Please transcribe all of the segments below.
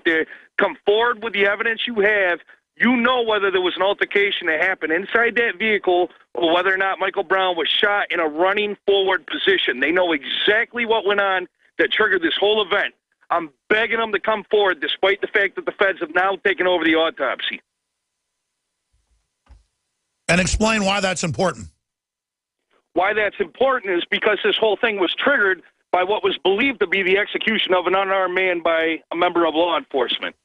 there. Come forward with the evidence you have. You know whether there was an altercation that happened inside that vehicle or whether or not Michael Brown was shot in a running forward position. They know exactly what went on that triggered this whole event. I'm begging them to come forward despite the fact that the feds have now taken over the autopsy. And explain why that's important. Why that's important is because this whole thing was triggered by what was believed to be the execution of an unarmed man by a member of law enforcement.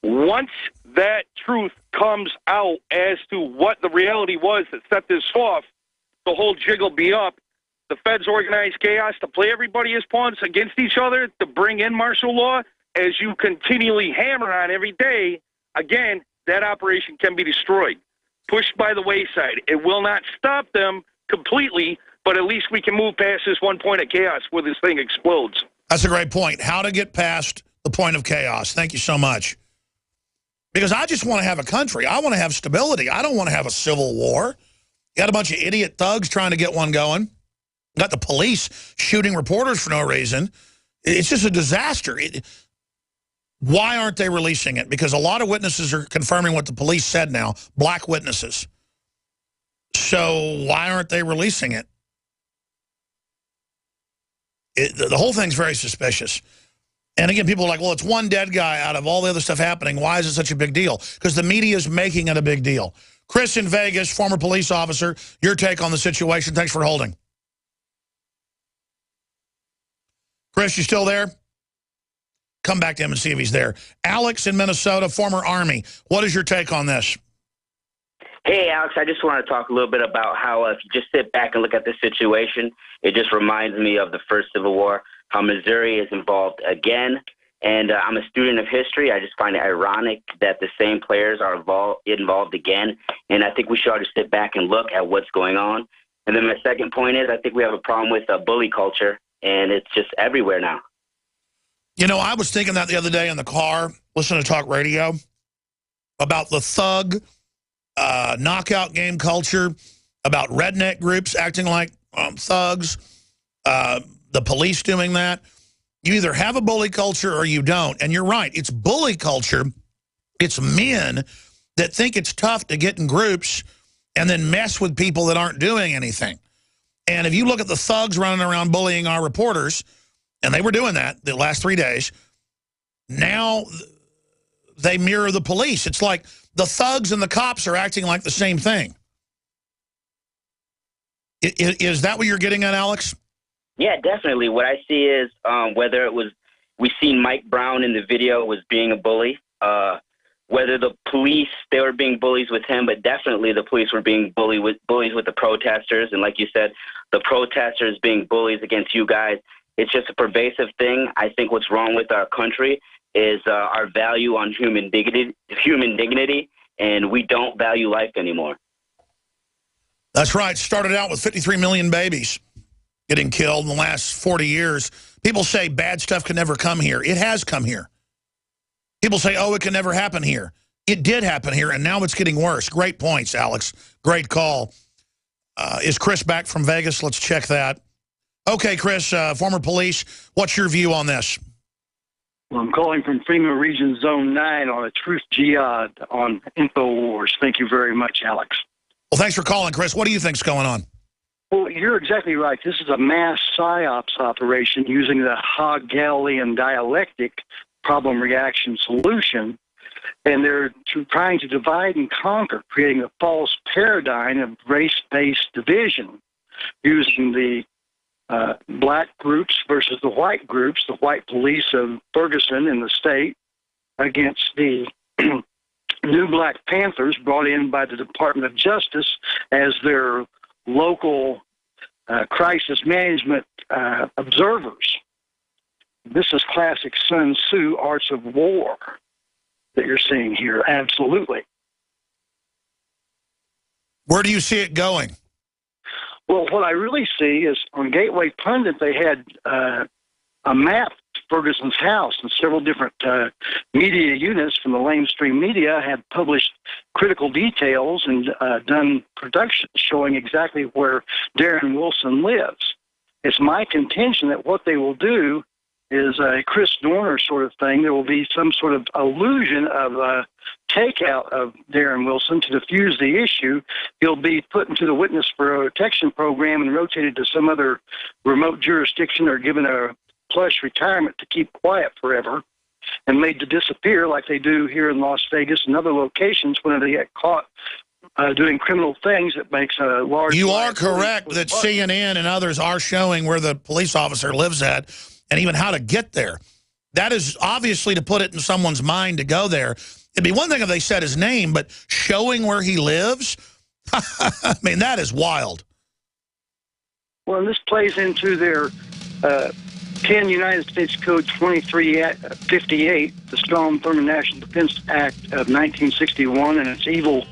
Once that truth comes out as to what the reality was that set this off, the whole jig will be up. The feds organize chaos to play everybody as pawns against each other, to bring in martial law. As you continually hammer on every day, again, that operation can be destroyed, pushed by the wayside. It will not stop them completely, but at least we can move past this one point of chaos where this thing explodes. That's a great point. How to get past the point of chaos. Thank you so much. Because I just want to have a country. I want to have stability. I don't want to have a civil war. You got a bunch of idiot thugs trying to get one going. Got the police shooting reporters for no reason. It's just a disaster. Why aren't they releasing it? Because a lot of witnesses are confirming what the police said now, black witnesses. So why aren't they releasing it? The whole thing's very suspicious. And again, people are like, well, it's one dead guy out of all the other stuff happening. Why is it such a big deal? Because the media is making it a big deal. Chris in Vegas, former police officer, your take on the situation. Thanks for holding. Chris, you still there? Come back to him and see if he's there. Alex in Minnesota, former Army. What is your take on this? Hey, Alex, I just want to talk a little bit about how if you just sit back and look at this situation, it just reminds me of the first Civil War, how Missouri is involved again. And I'm a student of history. I just find it ironic that the same players are involved again. And I think we should all just sit back and look at what's going on. And then my second point is I think we have a problem with bully culture, and it's just everywhere now. You know, I was thinking that the other day in the car, listening to talk radio, about the thug knockout game culture, about redneck groups acting like thugs, the police doing that. You either have a bully culture or you don't. And you're right, it's bully culture. It's men that think it's tough to get in groups and then mess with people that aren't doing anything. And if you look at the thugs running around bullying our reporters, and they were doing that the last 3 days, now they mirror the police. It's like the thugs and the cops are acting like the same thing. Is that what you're getting at, Alex? Yeah, definitely. What I see is whether it was, we seen Mike Brown in the video was being a bully, whether the police, they were being bullies with him, but definitely the police were being bullies with the protesters. And like you said, the protesters being bullies against you guys. It's just a pervasive thing. I think what's wrong with our country is our value on human dignity, and we don't value life anymore. That's right. Started out with 53 million babies getting killed in the last 40 years. People say bad stuff can never come here. It has come here. People say, oh, it can never happen here. It did happen here, and now it's getting worse. Great points, Alex. Great call. Is Chris back from Vegas? Let's check that. Okay, Chris, former police, what's your view on this? Well, I'm calling from FEMA Region Zone 9 on a truth jihad on InfoWars. Thank you very much, Alex. Well, thanks for calling, Chris. What do you think's going on? Well, you're exactly right. This is a mass PSYOPs operation using the Hegelian dialectic problem reaction solution, and they're trying to divide and conquer, creating a false paradigm of race-based division using the black groups versus the white groups, the white police of Ferguson in the state against the new Black Panthers brought in by the Department of Justice as their local crisis management observers. This is classic Sun Tzu arts of war that you're seeing here, absolutely. Where do you see it going? Well, what I really see is on Gateway Pundit, they had a map of Ferguson's house, and several different media units from the lamestream media had published critical details and done productions showing exactly where Darren Wilson lives. It's my contention that what they will do is a Chris Dorner sort of thing. There will be some sort of illusion of a takeout of Darren Wilson to defuse the issue. He'll be put into the witness protection program and rotated to some other remote jurisdiction or given a plush retirement to keep quiet forever and made to disappear like they do here in Las Vegas and other locations when they get caught doing criminal things that makes a large... You are correct that CNN and others are showing where the police officer lives at and even how to get there. That is obviously to put it in someone's mind to go there. It'd be one thing if they said his name, but showing where he lives, I mean, that is wild. Well, and this plays into their 10 United States Code 2358, the Strom Thurmond National Defense Act of 1961, and its evil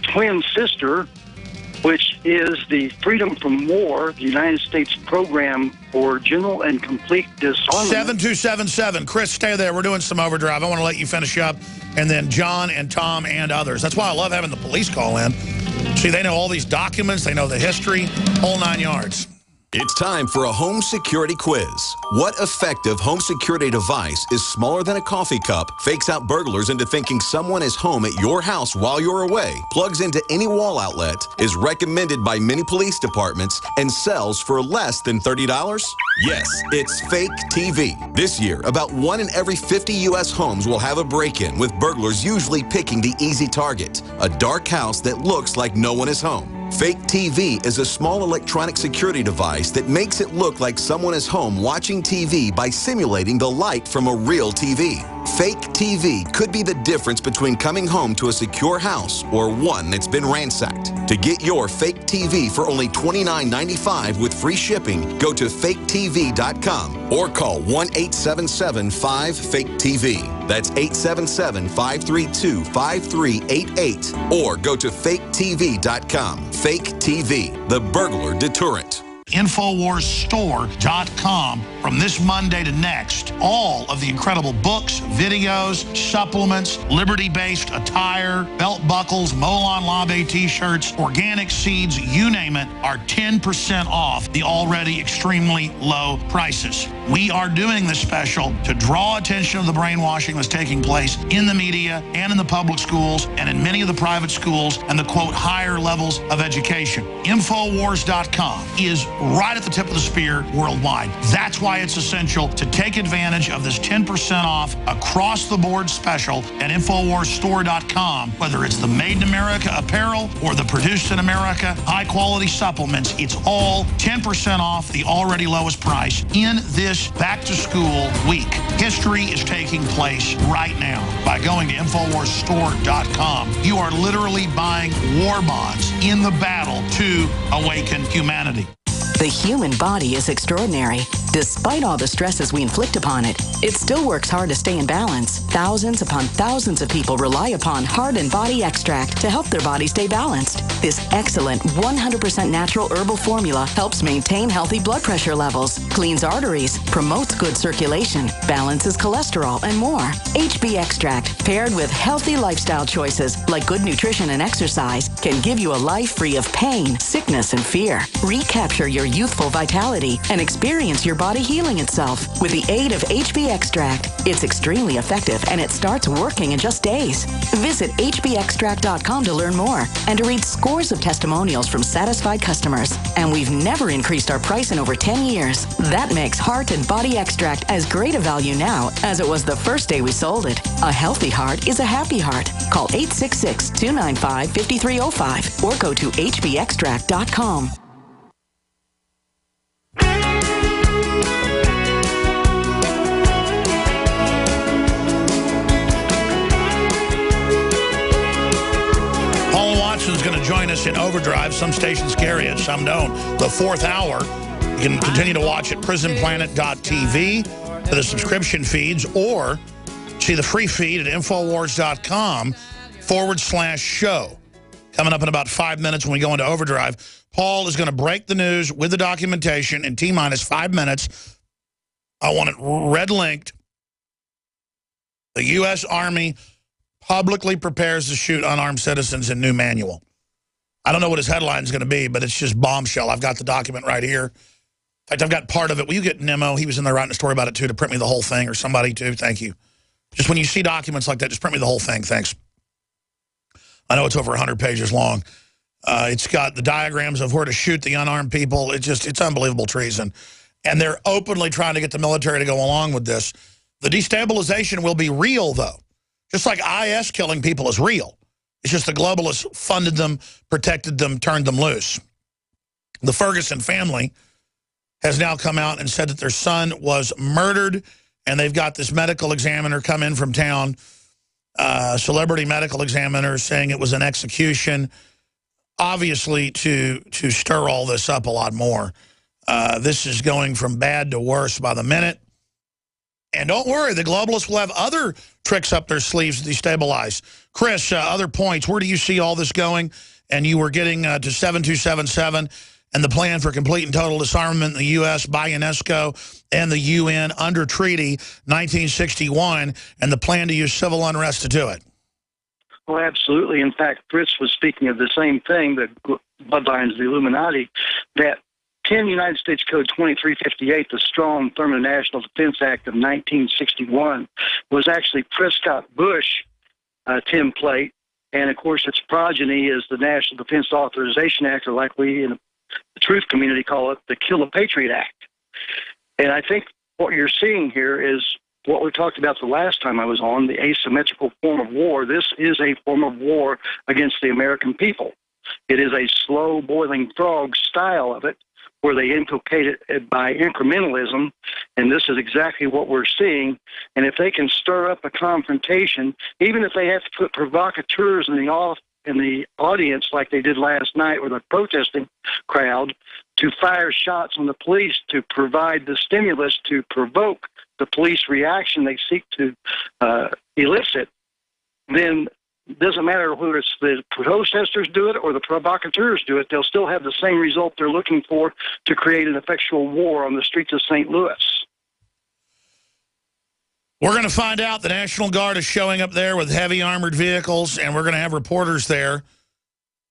twin sister, which is the Freedom from War, the United States Program for General and Complete Disarmament. 7277. Chris, stay there. We're doing some overdrive. I want to let you finish up, and then John and Tom and others. That's why I love having the police call in. See, they know all these documents. They know the history, whole 9 yards. It's time for a home security quiz. What effective home security device is smaller than a coffee cup, fakes out burglars into thinking someone is home at your house while you're away, plugs into any wall outlet, is recommended by many police departments, and sells for less than $30? Yes, it's Fake TV. This year, about 1 in every 50 U.S. homes will have a break-in, with burglars usually picking the easy target, a dark house that looks like no one is home. Fake TV is a small electronic security device that makes it look like someone is home watching TV by simulating the light from a real TV. Fake TV could be the difference between coming home to a secure house or one that's been ransacked. To get your Fake TV for only $29.95 with free shipping, go to faketv.com or call 1-877-5-FAKE-TV. That's 877-532-5388 or go to faketv.com. Fake TV, the burglar deterrent. InfoWarsStore.com from this Monday to next. All of the incredible books, videos, supplements, Liberty-based attire, belt buckles, Molon Labe t-shirts, organic seeds, you name it, are 10% off the already extremely low prices. We are doing this special to draw attention to the brainwashing that's taking place in the media and in the public schools and in many of the private schools and the, quote, higher levels of education. InfoWars.com is right at the tip of the spear worldwide. That's why it's essential to take advantage of this 10% off across-the-board special at InfoWarsStore.com. Whether it's the Made in America apparel or the Produced in America high-quality supplements, it's all 10% off the already lowest price in this back-to-school week. History is taking place right now. By going to InfoWarsStore.com, you are literally buying war bonds in the battle to awaken humanity. The human body is extraordinary. Despite all the stresses we inflict upon it, it still works hard to stay in balance. Thousands upon thousands of people rely upon Heart and Body Extract to help their body stay balanced. This excellent 100% natural herbal formula helps maintain healthy blood pressure levels, cleans arteries, promotes good circulation, balances cholesterol, and more. HB Extract, paired with healthy lifestyle choices like good nutrition and exercise, can give you a life free of pain, sickness, and fear. Recapture your youthful vitality and experience your body healing itself with the aid of HB Extract. It's extremely effective and it starts working in just days. Visit hbextract.com to learn more and to read scores of testimonials from satisfied customers. And we've never increased our price in over 10 years. That makes Heart and Body Extract as great a value now as it was the first day we sold it. A healthy heart is a happy heart. Call 866-295-5305 or go to hbextract.com. Is going to join us in Overdrive. Some stations carry it, some don't. The fourth hour, you can continue to watch at prisonplanet.tv for the subscription feeds or see the free feed at Infowars.com/show. Coming up in about 5 minutes when we go into Overdrive, Paul is going to break the news with the documentation in T-minus 5 minutes. I want it red linked. The U.S. Army publicly prepares to shoot unarmed citizens in new manual. I don't know what his headline is going to be, but it's just bombshell. I've got the document right here. fact, I've got part of it. Will you get Nemo? He was in there writing a story about it, too, to print me the whole thing, or somebody, too. Thank you. Just when you see documents like that, just print me the whole thing. Thanks. I know it's over 100 pages long. It's got the diagrams of where to shoot the unarmed people. It's unbelievable treason. And they're openly trying to get the military to go along with this. The destabilization will be real, though. Just like IS killing people is real. It's just the globalists funded them, protected them, turned them loose. The Ferguson family has now come out and said that their son was murdered, and they've got this medical examiner come in from town, celebrity medical examiner, saying it was an execution, obviously to stir all this up a lot more. This is going from bad to worse by the minute. And don't worry, the globalists will have other tricks up their sleeves to destabilize. Chris, other points. Where do you see all this going? And you were getting to 7277 and the plan for complete and total disarmament in the U.S. by UNESCO and the UN under Treaty 1961, and the plan to use civil unrest to do it. Well, absolutely. In fact, Fritz was speaking of the same thing, the bloodlines of the Illuminati, that 10 United States Code 2358, the strong Thermonational Defense Act of 1961, was actually Prescott Bush template. And, of course, its progeny is the National Defense Authorization Act, or like we in the truth community call it, the Kill a Patriot Act. And I think what you're seeing here is what we talked about the last time I was on, the asymmetrical form of war. This is a form of war against the American people. It is a slow boiling frog style of it, where they inculcate it by incrementalism, and this is exactly what we're seeing. And if they can stir up a confrontation, even if they have to put provocateurs in the audience like they did last night with a protesting crowd, to fire shots on the police to provide the stimulus to provoke the police reaction they seek to elicit, then it doesn't matter whether it's the protesters do it or the provocateurs do it, they'll still have the same result they're looking for, to create an effectual war on the streets of St. Louis. We're going to find out the National Guard is showing up there with heavy armored vehicles, and we're going to have reporters there.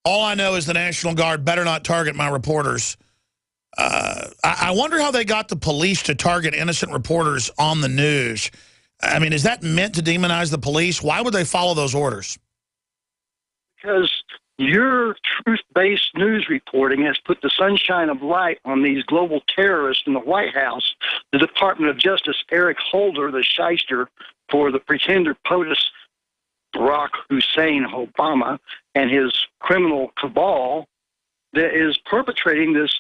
All I know is the National Guard better not target my reporters. I wonder how they got the police to target innocent reporters on the news. I mean, is that meant to demonize the police? Why would they follow those orders? Because your truth-based news reporting has put the sunshine of light on these global terrorists in the White House. The Department of Justice, Eric Holder, the shyster for the pretender POTUS, Barack Hussein Obama, and his criminal cabal that is perpetrating this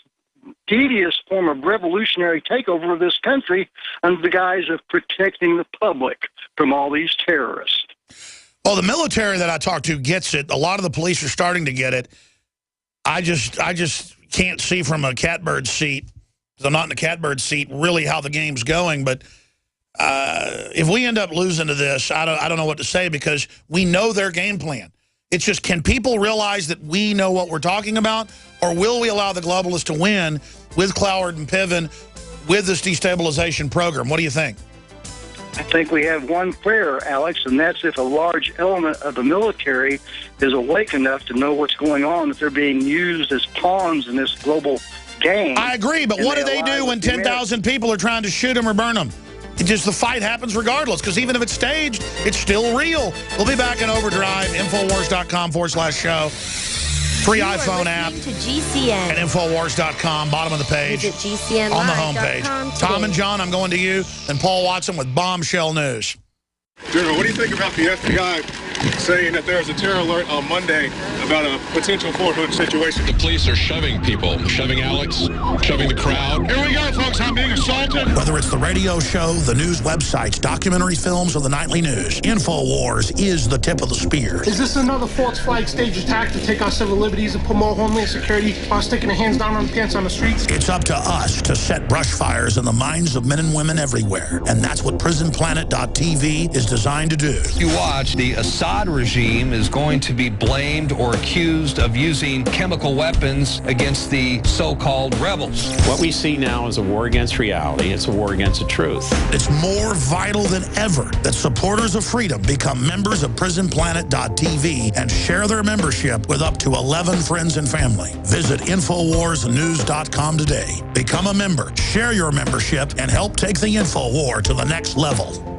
devious form of revolutionary takeover of this country under the guise of protecting the public from all these terrorists. Well, the military that I talked to gets it. A lot of the police are starting to get it. I just can't see from a catbird seat, because I'm not in the catbird seat, really how the game's going. But if we end up losing to this, I don't know what to say, because we know their game plan. It's just, can people realize that we know what we're talking about, or will we allow the globalists to win with Cloward and Piven with this destabilization program? What do you think? I think we have one prayer, Alex, and that's if a large element of the military is awake enough to know what's going on, that they're being used as pawns in this global game. I agree, but what do they do when 10,000 people are trying to shoot them or burn them? The fight happens regardless, because even if it's staged, it's still real. We'll be back in Overdrive, Infowars.com/show. Free iPhone app. To GCN. And Infowars.com, bottom of the page. Visit GCN on the homepage. Tom and John, I'm going to you, and Paul Watson with Bombshell News. General, what do you think about the FBI saying that there was a terror alert on Monday about a potential Fort Hood situation? The police are shoving people, shoving Alex, shoving the crowd. Here we go, folks. I'm being assaulted. Whether it's the radio show, the news websites, documentary films, or the nightly news, InfoWars is the tip of the spear. Is this another false flag stage attack to take our civil liberties and put more homeland security while sticking their hands down on the pants on the streets? It's up to us to set brush fires in the minds of men and women everywhere. And that's what PrisonPlanet.tv is designed to do. You watch the Assad Assad regime is going to be blamed or accused of using chemical weapons against the so-called rebels. What we see now is a war against reality. It's a war against the truth. It's more vital than ever that supporters of freedom become members of PrisonPlanet.tv and share their membership with up to 11 friends and family. Visit InfoWarsNews.com today. Become a member, share your membership, and help take the InfoWar to the next level.